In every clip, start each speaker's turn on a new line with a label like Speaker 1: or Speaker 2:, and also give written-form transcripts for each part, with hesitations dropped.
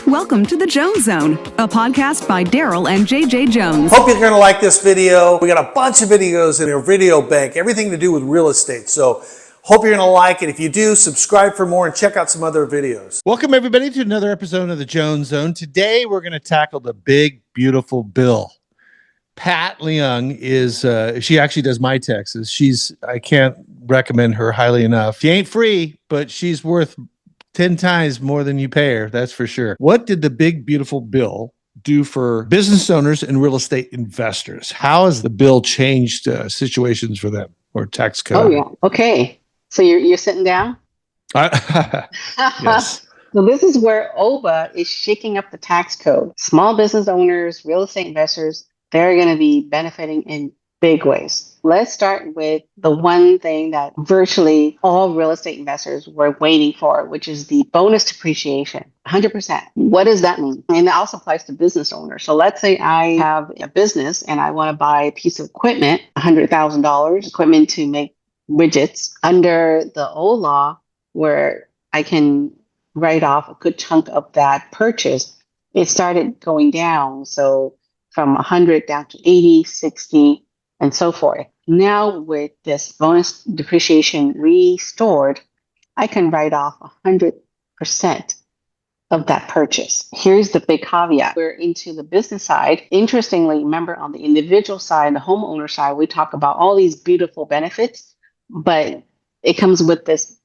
Speaker 1: Welcome to the Jones Zone, a podcast by Darryl and JJ Jones.
Speaker 2: Hope you're going to like this video. We got a bunch of videos in our video bank, everything to do with real estate. So hope you're going to like it. If you do, subscribe for more and check out some other videos.
Speaker 3: Welcome, everybody, to another episode of the Jones Zone. Today, we're going to tackle the big, beautiful bill. Pat Leung is, she actually does my taxes. I can't recommend her highly enough. She ain't free, but she's worth 10 times more than you pay her. That's for sure. What did the big, beautiful bill do for business owners and real estate investors? How has the bill changed situations for them or tax code?
Speaker 4: Oh, yeah. Okay. So you're sitting down?
Speaker 3: Yes.
Speaker 4: So this is where OBA is shaking up the tax code. Small business owners, real estate investors, they're going to be benefiting in big ways. Let's start with the one thing that virtually all real estate investors were waiting for, which is the bonus depreciation, 100%. What does that mean? And that also applies to business owners. So let's say I have a business and I want to buy a piece of equipment, $100,000 equipment to make widgets. Under the old law, where I can write off a good chunk of that purchase, it started going down. So from 100 down to 80, 60, and so forth. Now with this bonus depreciation restored, I can write off 100% of that purchase. Here's the big caveat. We're into the business side. Interestingly, remember on the individual side, the homeowner side, we talk about all these beautiful benefits, but it comes with this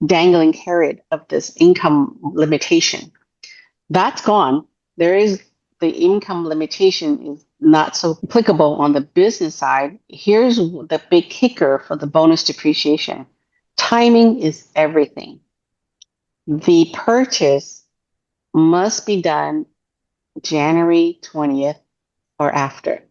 Speaker 4: dangling carrot of this income limitation. That's gone. There is the income limitation is not so applicable on the business side. Here's the big kicker for the bonus depreciation. Timing is everything. The purchase must be done January 20th or after.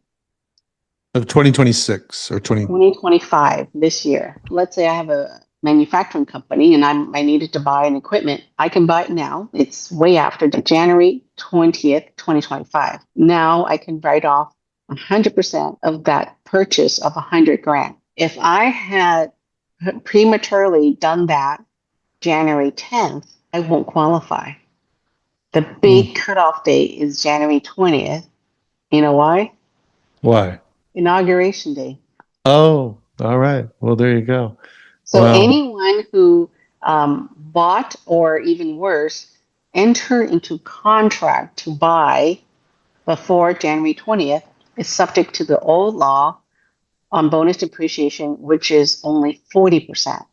Speaker 3: Of 2026 or
Speaker 4: 2025 this year. Let's say I have a manufacturing company and I needed to buy an equipment. I can buy it now. It's way after January 20th, 2025. Now I can write off 100% of that purchase of $100,000. If I had prematurely done that January 10th, I won't qualify. The big cutoff date is January 20th. You know why?
Speaker 3: Why?
Speaker 4: Inauguration day.
Speaker 3: Oh, all right. Well, there you go.
Speaker 4: So anyone who bought, or even worse, enter into contract to buy before January 20th is subject to the old law on bonus depreciation, which is only 40%.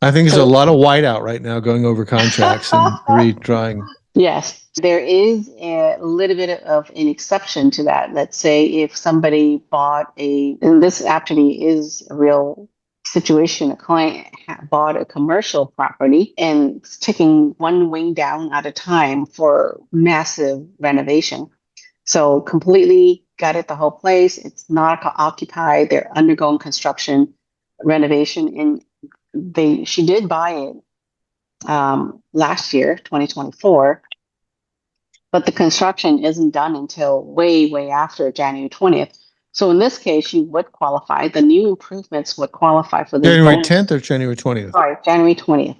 Speaker 3: I think there's a lot of whiteout right now going over contracts and redrawing.
Speaker 4: Yes, there is a little bit of an exception to that. Let's say if somebody bought and this actually is a real situation, a client bought a commercial property and it's taking one wing down at a time for massive renovation. So completely gutted the whole place. It's not occupied. They're undergoing construction renovation, and she did buy it last year, 2024, but the construction isn't done until way after January 20th. So in this case, you would qualify. The new improvements would qualify for this.
Speaker 3: January 10th or January 20th?
Speaker 4: Sorry, January 20th.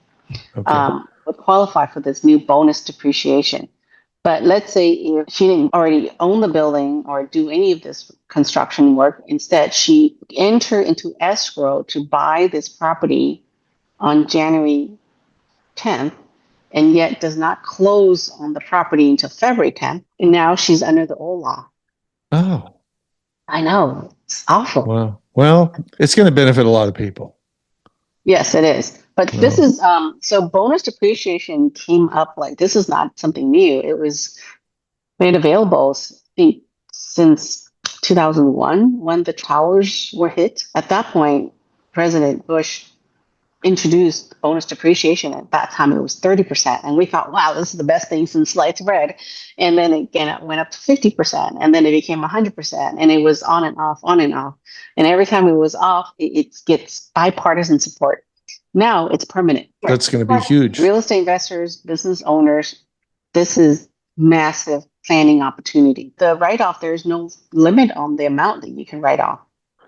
Speaker 3: Okay.
Speaker 4: Would qualify for this new bonus depreciation. But let's say if she didn't already own the building or do any of this construction work, instead she entered into escrow to buy this property on January 10th, and yet does not close on the property until February 10th. And now she's under the old law.
Speaker 3: Oh.
Speaker 4: I know. It's awful.
Speaker 3: Wow. Well, it's going to benefit a lot of people.
Speaker 4: Yes, it is. But this is, so bonus depreciation came up, like, this is not something new. It was made available, I think, since 2001 when the towers were hit. At that point, President Bush introduced bonus depreciation. At that time, it was 30%. And we thought, wow, this is the best thing since sliced bread. And then again, it went up to 50%. And then it became 100%. And it was on and off, on and off. And every time it was off, it gets bipartisan support. Now it's permanent.
Speaker 3: That's going to be huge.
Speaker 4: Real estate investors, business owners, this is massive planning opportunity. The write-off, there's no limit on the amount that you can write off.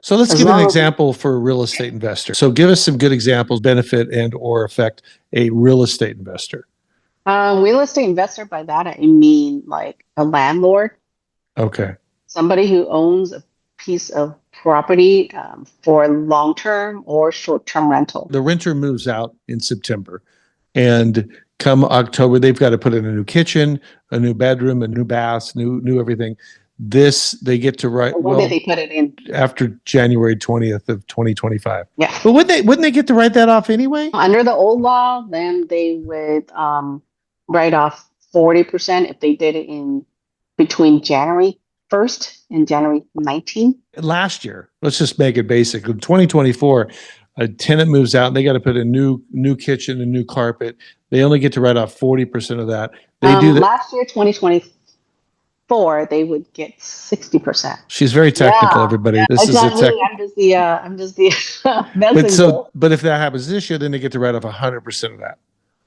Speaker 3: So let's give an example for a real estate investor. So give us some good examples, benefit and or affect a real estate investor.
Speaker 4: Real estate investor, by that I mean like a landlord,
Speaker 3: Okay.
Speaker 4: somebody who owns a piece of property for long term or short term rental.
Speaker 3: The renter moves out in September, and come October, they've got to put in a new kitchen, a new bedroom, a new bath, new everything. This they get to write
Speaker 4: When did
Speaker 3: well
Speaker 4: they put it in?
Speaker 3: after January 20th of 2025.
Speaker 4: Yeah.
Speaker 3: But wouldn't they get to write that off anyway?
Speaker 4: Under the old law, then they would write off 40% if they did it in between January 1st and January 19th.
Speaker 3: Last year, let's just make it basic. In 2024, a tenant moves out and they got to put a new kitchen, a new carpet. They only get to write off 40% of that. They do that.
Speaker 4: Last year, 2024, they would get 60%.
Speaker 3: She's very technical,
Speaker 4: Yeah,
Speaker 3: everybody. This
Speaker 4: it's
Speaker 3: is a
Speaker 4: not
Speaker 3: tech.
Speaker 4: me. I'm just the
Speaker 3: But
Speaker 4: messenger.
Speaker 3: but if that happens this year, then they get to write off 100% of that.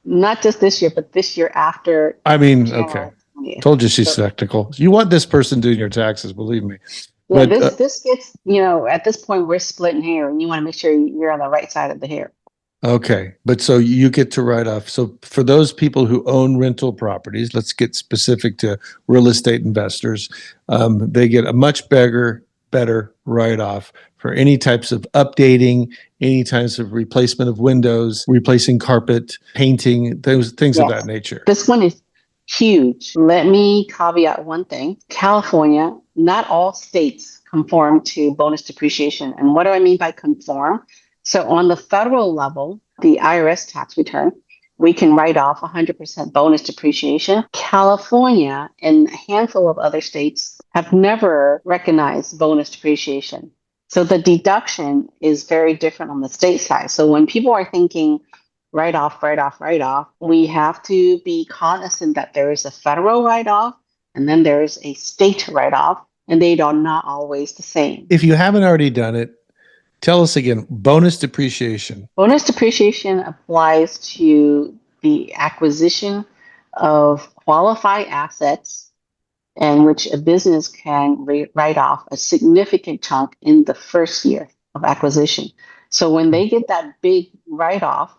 Speaker 4: Not just this year, but this year after
Speaker 3: I mean, okay.
Speaker 4: January 20th.
Speaker 3: Told you she's
Speaker 4: So,
Speaker 3: technical. You want this person doing your taxes, believe me.
Speaker 4: yeah,
Speaker 3: But
Speaker 4: this gets, at this point we're splitting hair, and you want to make sure you're on the right side of the hair.
Speaker 3: okay. But so you get to write off. So for those people who own rental properties, let's get specific to real estate investors. They get a much better write off for any types of updating, any types of replacement of windows, replacing carpet, painting, those things of
Speaker 4: Yes.
Speaker 3: that nature.
Speaker 4: This one is huge. Let me caveat one thing. California, not all states conform to bonus depreciation. And what do I mean by conform? So on the federal level, the IRS tax return, we can write off 100% bonus depreciation. California and a handful of other states have never recognized bonus depreciation. So the deduction is very different on the state side. So when people are thinking write off, we have to be cognizant that there is a federal write off and then there's a state write off, and they are not always the same.
Speaker 3: If you haven't already done it, tell us again, bonus depreciation.
Speaker 4: Bonus depreciation applies to the acquisition of qualified assets in which a business can write off a significant chunk in the first year of acquisition. So when they get that big write off,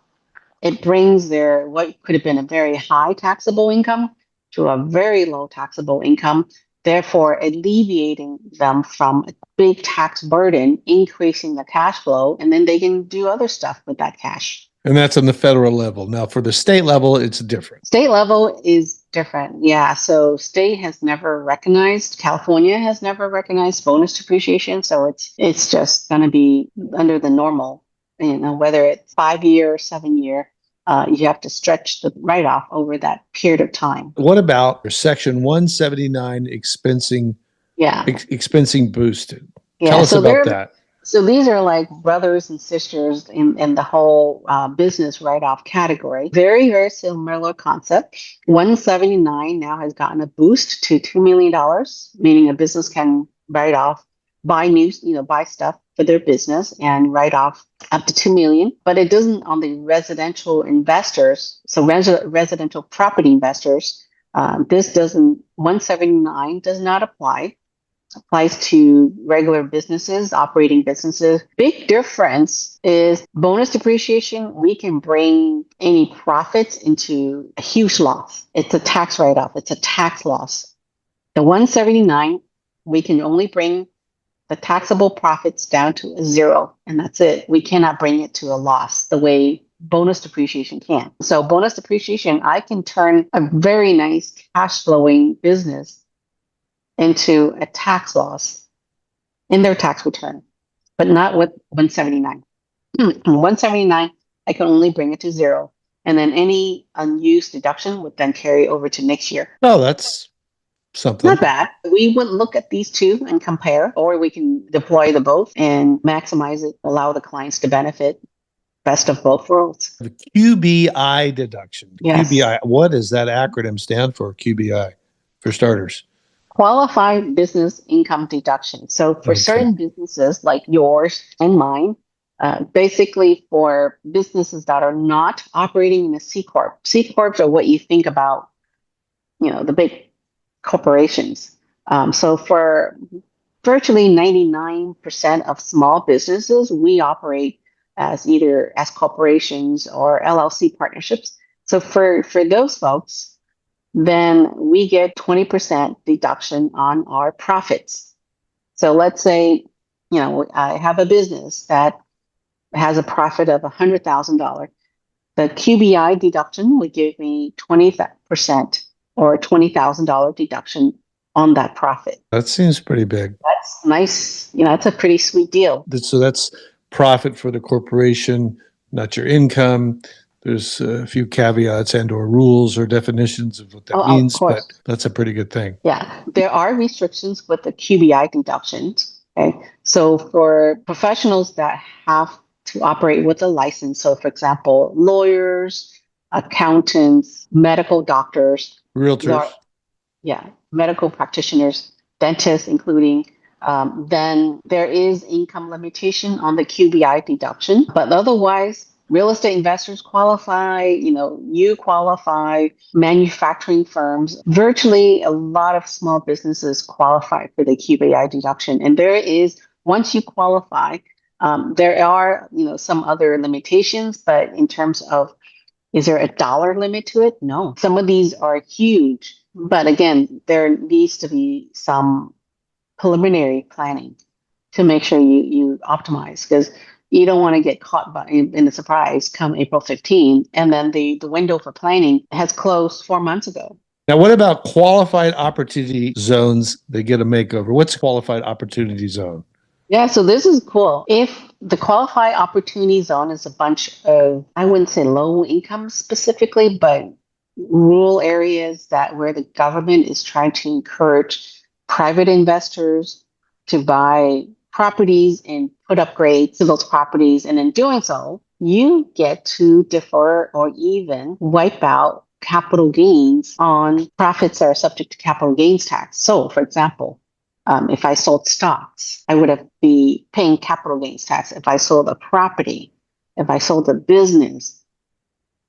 Speaker 4: it brings their what could have been a very high taxable income to a very low taxable income, therefore alleviating them from a big tax burden, increasing the cash flow, and then they can do other stuff with that cash.
Speaker 3: And that's on the federal level. Now, for the state level, it's different.
Speaker 4: State level is different. Yeah. So state has never recognized, California has never recognized bonus depreciation. So it's just going to be under the normal, whether it's 5 year or 7 year, you have to stretch the write off over that period of time.
Speaker 3: What about Section 179 expensing?
Speaker 4: Yeah.
Speaker 3: Expensing boosted.
Speaker 4: Yeah.
Speaker 3: Tell us about that.
Speaker 4: So these are like brothers and sisters in the whole business write-off category. Very, very similar concept. 179 now has gotten a boost to $2 million, meaning a business can write off, buy stuff for their business and write off up to 2 million. But it doesn't on the residential investors. So residential property investors, 179 does not apply. Applies to regular businesses, operating businesses. Big difference is bonus depreciation. We can bring any profits into a huge loss. It's a tax write-off. It's a tax loss. The 179, we can only bring the taxable profits down to a zero, and that's it. We cannot bring it to a loss the way bonus depreciation can. So bonus depreciation, I can turn a very nice cash flowing business into a tax loss in their tax return, but not with 179. 179, I can only bring it to zero. And then any unused deduction would then carry over to next year.
Speaker 3: Oh, that's something.
Speaker 4: Not bad. We would look at these two and compare, or we can deploy the both and maximize it, allow the clients to benefit best of both worlds.
Speaker 3: The QBI deduction.
Speaker 4: Yes.
Speaker 3: QBI, what does that acronym stand for, QBI, for starters?
Speaker 4: Qualified business income deduction. So for certain businesses like yours and mine, basically for businesses that are not operating in a C Corp. C Corps are what you think about, the big corporations. So for virtually 99% of small businesses, we operate as either as corporations or LLC partnerships. So for those folks, then we get 20% deduction on our profits. So let's say, I have a business that has a profit of $100,000. The QBI deduction would give me 20% or $20,000 deduction on that profit.
Speaker 3: That seems pretty big.
Speaker 4: That's nice. That's a pretty sweet deal.
Speaker 3: So that's profit for the corporation, not your income. There's a few caveats and or rules or definitions of what that means,
Speaker 4: of course.
Speaker 3: but that's a pretty good thing.
Speaker 4: Yeah, there are restrictions with the QBI deductions. Okay, so for professionals that have to operate with a license, so for example, lawyers, accountants, medical doctors,
Speaker 3: Realtors.
Speaker 4: medical practitioners, dentists, including. Then there is income limitation on the QBI deduction, but otherwise, real estate investors qualify, you qualify, manufacturing firms, virtually a lot of small businesses qualify for the QBI deduction. And there is, once you qualify, there are, some other limitations, but in terms of, is there a dollar limit to it? No. Some of these are huge, but again, there needs to be some preliminary planning to make sure you optimize, because you don't want to get caught in a surprise come April 15, and then the window for planning has closed 4 months ago.
Speaker 3: Now, what about qualified opportunity zones that get a makeover? What's a qualified opportunity zone?
Speaker 4: Yeah, so this is cool. If the qualified opportunity zone is a bunch of, I wouldn't say low income specifically, but rural areas where the government is trying to encourage private investors to buy properties and put upgrades to those properties. And in doing so, you get to defer or even wipe out capital gains on profits that are subject to capital gains tax. So, for example, if I sold stocks, I would be paying capital gains tax. If I sold a property, if I sold a business,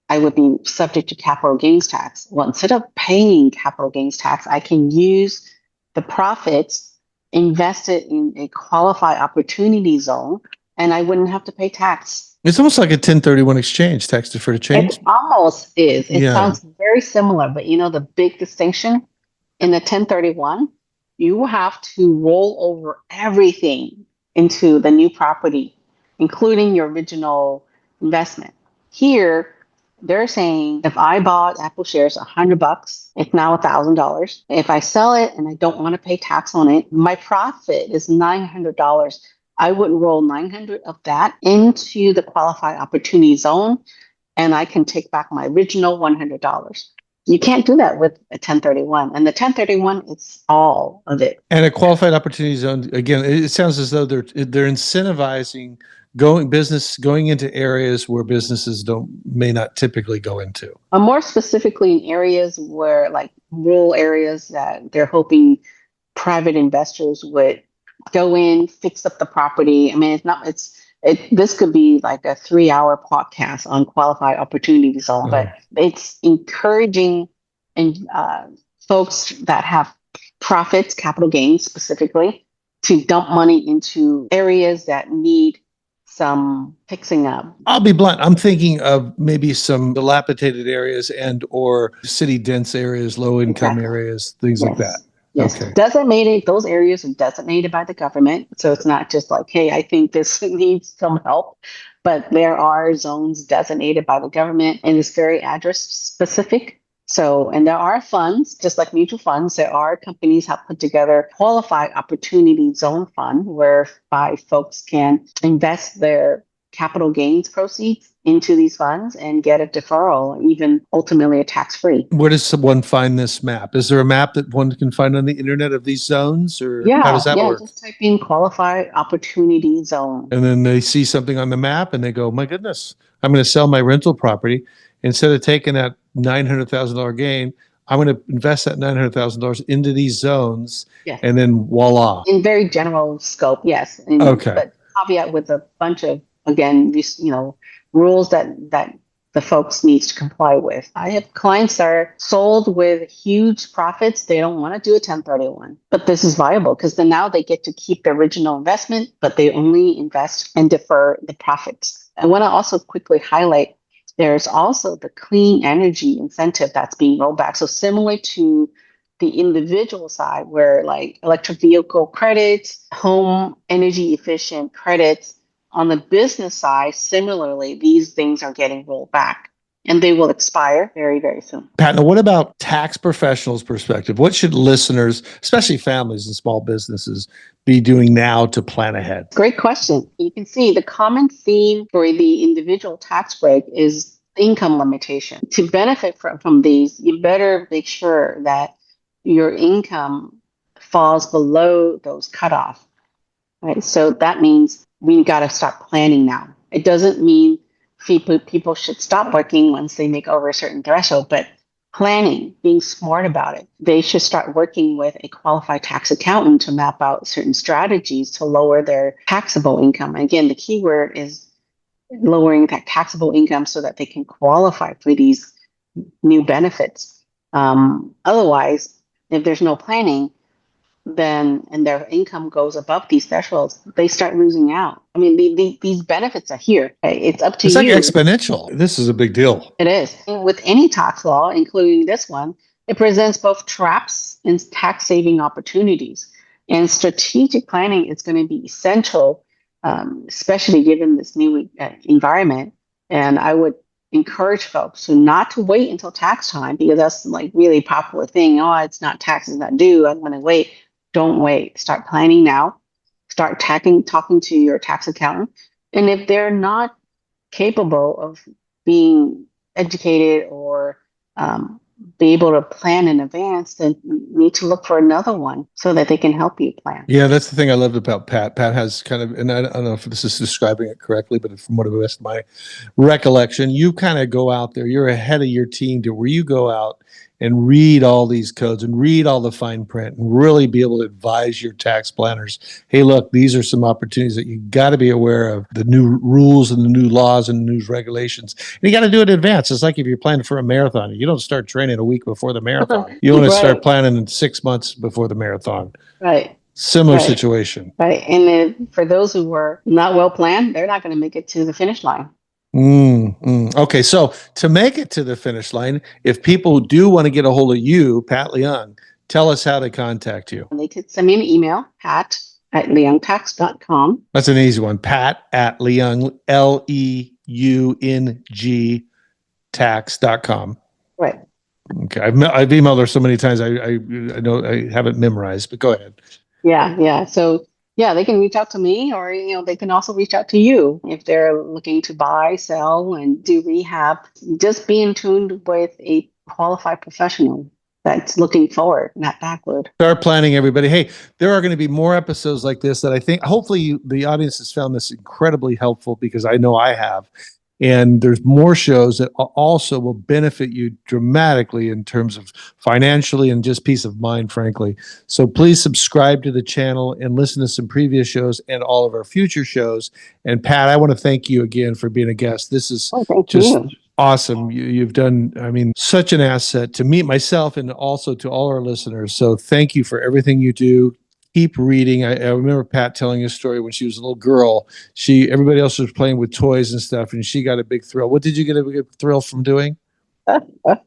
Speaker 4: I would be subject to capital gains tax. Well, instead of paying capital gains tax, I can use the profits invested in a qualified opportunity zone, and I wouldn't have to pay tax.
Speaker 3: It's almost like a 1031 exchange, tax deferred change.
Speaker 4: It almost is. It sounds very similar, but the big distinction in the 1031, you have to roll over everything into the new property, including your original investment. Here, they're saying if I bought Apple shares $100, it's now $1,000. If I sell it and I don't want to pay tax on it, my profit is $900. I would roll 900 of that into the qualified opportunity zone, and I can take back my original $100. You can't do that with a 1031. And the 1031, it's all of it.
Speaker 3: And a qualified opportunity zone, again, it sounds as though they're incentivizing going into areas where businesses may not typically go into.
Speaker 4: More specifically in areas where, like rural areas, that they're hoping private investors would go in, fix up the property. I mean, this could be like a 3-hour podcast on qualified opportunity zone, but it's encouraging folks that have profits, capital gains specifically, to dump money into areas that need some fixing up.
Speaker 3: I'll be blunt. I'm thinking of maybe some dilapidated areas and or city dense areas, low income areas, things like that.
Speaker 4: Yes.
Speaker 3: Okay.
Speaker 4: Designated, those areas are designated by the government. So it's not just like, hey, I think this needs some help, but there are zones designated by the government, and it's very address specific. So, and there are funds, just like mutual funds, there are companies have put together qualified opportunity zone fund whereby folks can invest their capital gains proceeds into these funds and get a deferral, even ultimately a tax-free.
Speaker 3: Where does someone find this map? Is there a map that one can find on the internet of these zones, or how does that work?
Speaker 4: Just type in qualified opportunity zone.
Speaker 3: And then they see something on the map and they go, my goodness, I'm going to sell my rental property. Instead of taking that $900,000 gain, I'm going to invest that $900,000 into these zones, and then voila.
Speaker 4: In very general scope, yes.
Speaker 3: Okay.
Speaker 4: But caveat with a bunch of, again, these rules that the folks needs to comply with. I have clients that are sold with huge profits. They don't want to do a 1031, but this is viable because then now they get to keep the original investment, but they only invest and defer the profits. I want to also quickly highlight There's also the clean energy incentive that's being rolled back. So similar to the individual side, where like electric vehicle credits, home energy efficient credits, on the business side, similarly, these things are getting rolled back and they will expire very, very soon.
Speaker 3: Pat, now what about tax professionals' perspective? What should listeners, especially families and small businesses, be doing now to plan ahead?
Speaker 4: Great question. You can see the common theme for the individual tax break is income limitation. To benefit from these, you better make sure that your income falls below those cutoff, right? So that means we got to start planning now. It doesn't mean people should stop working once they make over a certain threshold, but planning, being smart about it. They should start working with a qualified tax accountant to map out certain strategies to lower their taxable income. And again, the key word is lowering that taxable income so that they can qualify for these new benefits. Otherwise, if there's no planning, then and their income goes above these thresholds, they start losing out. I mean, these benefits are here. It's up to
Speaker 3: It's
Speaker 4: you.
Speaker 3: like exponential. This is a big deal.
Speaker 4: It is. With any tax law, including this one, it presents both traps and tax saving opportunities. And strategic planning is going to be essential, especially given this new environment. And I would encourage folks not to wait until tax time, because that's like really popular thing. Oh, it's not taxes not due, I'm going to wait. Don't wait. Start planning now. Start talking to your tax accountant. And if they're not capable of being educated or be able to plan in advance, then you need to look for another one so that they can help you plan.
Speaker 3: Yeah, that's the thing I loved about Pat. Pat has kind of, and I don't know if this is describing it correctly, but from what it was my recollection, you kind of go out there, you're ahead of your team to where you go out and read all these codes and read all the fine print and really be able to advise your tax planners. Hey, look, these are some opportunities that you got to be aware of, the new rules and the new laws and the new regulations. And you got to do it in advance. It's like if you're planning for a marathon, you don't start training a week before the marathon. You want to start planning in 6 months before the marathon.
Speaker 4: Right.
Speaker 3: Similar situation.
Speaker 4: Right. And then for those who were not well planned, they're not going to make it to the finish line.
Speaker 3: Okay, so to make it to the finish line, if people do want to get a hold of you, Pat Leung, tell us how to contact you.
Speaker 4: They could send me an email, pat@leungtax.com.
Speaker 3: That's an easy one. Pat at Leung, Leung tax.com.
Speaker 4: Right.
Speaker 3: Okay, I've emailed her so many times. I know I haven't memorized, but go ahead.
Speaker 4: Yeah. So yeah, they can reach out to me, or they can also reach out to you if they're looking to buy, sell, and do rehab. Just be in tune with a qualified professional that's looking forward, not backward.
Speaker 3: Start planning, everybody. Hey, there are going to be more episodes like this that I think hopefully the audience has found this incredibly helpful, because I know I have. And there's more shows that also will benefit you dramatically in terms of financially and just peace of mind, frankly. So please subscribe to the channel and listen to some previous shows and all of our future shows. And Pat, I want to thank you again for being a guest. This is awesome. You've done, such an asset to me, myself, and also to all our listeners. So thank you for everything you do. Keep reading. I remember Pat telling a story when she was a little girl. Everybody else was playing with toys and stuff, and she got a big thrill. What did you get a big thrill from doing?
Speaker 4: I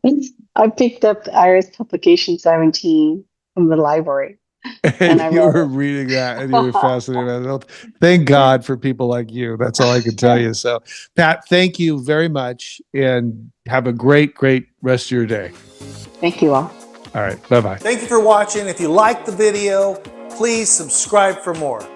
Speaker 4: picked up Iris Publication 17 from the library.
Speaker 3: And you were reading that, and you were fascinated. Thank God for people like you. That's all I can tell you. So, Pat, thank you very much, and have a great, great rest of your day.
Speaker 4: Thank you all.
Speaker 3: All right. Bye-bye.
Speaker 2: Thank you for watching. If you liked the video, please subscribe for more.